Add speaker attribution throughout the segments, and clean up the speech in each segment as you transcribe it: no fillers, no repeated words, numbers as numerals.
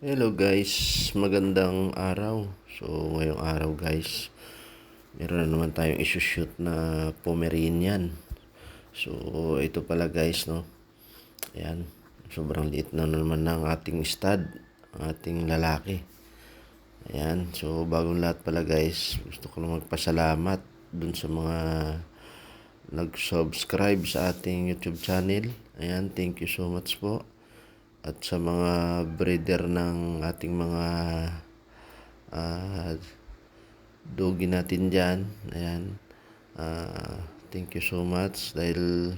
Speaker 1: Hello guys, magandang araw. So ngayong araw guys, meron na naman tayong isushoot na Pomeranian. So ito pala guys, no. Ayan, sobrang liit na naman ng ating stud, ating lalaki. Ayan, so bagong lahat pala guys, gusto ko lang magpasalamat dun sa mga nag-subscribe sa ating YouTube channel. Ayan, thank you so much po. At sa mga breeder ng ating mga doggy natin dyan, ayan, thank you so much dahil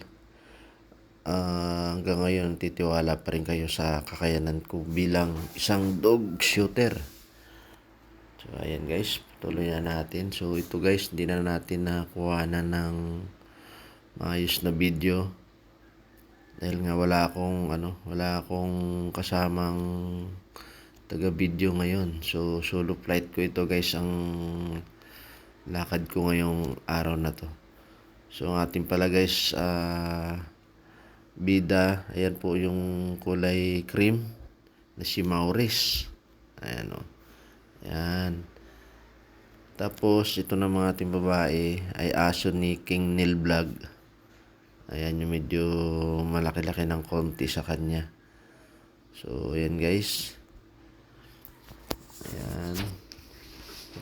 Speaker 1: hanggang ngayon titiwala pa rin kayo sa kakayanan ko bilang isang dog shooter. So ayan guys, tuloy na natin. So ito guys, hindi na natin nakuha na ng maayos na video dahil nga wala akong kasamang taga video ngayon. So solo flight ko ito guys, ang lakad ko ngayong araw na to. So ang ating pala guys, bida, ayan po yung kulay cream na si Maurice. Ayan o. Ayan. Tapos ito na mga ating babae ay aso ni King Neil Vlog. Ayan yung medyo malaki-laki ng konti sa kanya. So ayan guys. Ayan.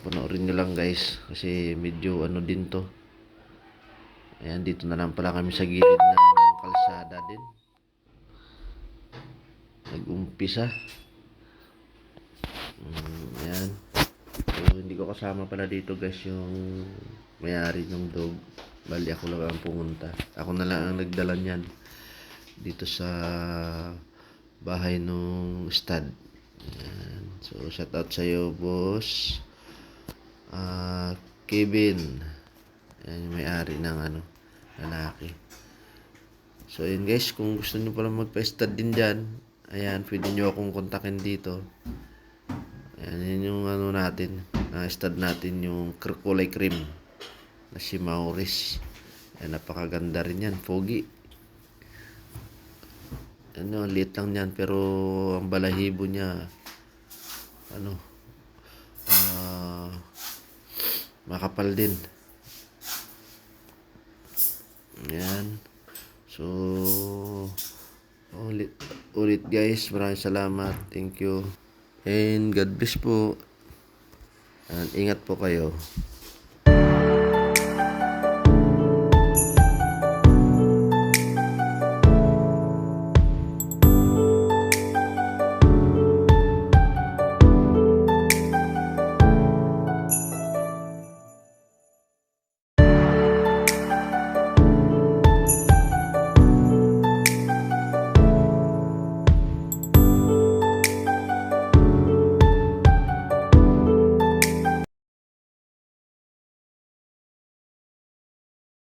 Speaker 1: Panoorin nyo lang guys kasi medyo din to. Ayan, dito na lang pala kami sa gilid ng kalsada din. Nag-umpisa. Ayan. So hindi ko kasama pala dito guys yung may-ari ng dog. Bali ako lang ang pumunta. Ako na lang ang nagdala niyan dito sa bahay nung stud. Ayan. So shout out sa iyo boss Kevin. Ayan yung may-ari ng lalaki. So ayan guys, kung gusto nyo pala magpa-stud din dyan, ayan, pwede nyo akong kontakin dito. Ayan, yun yung natin, stud natin yung kulay cream na si Maurice. Ayan, napakaganda rin yan, pogi. Liit lang yan, pero ang balahibo niya makapal din. Ayan. So ulit guys, maraming salamat, thank you and God bless po, and ingat po kayo.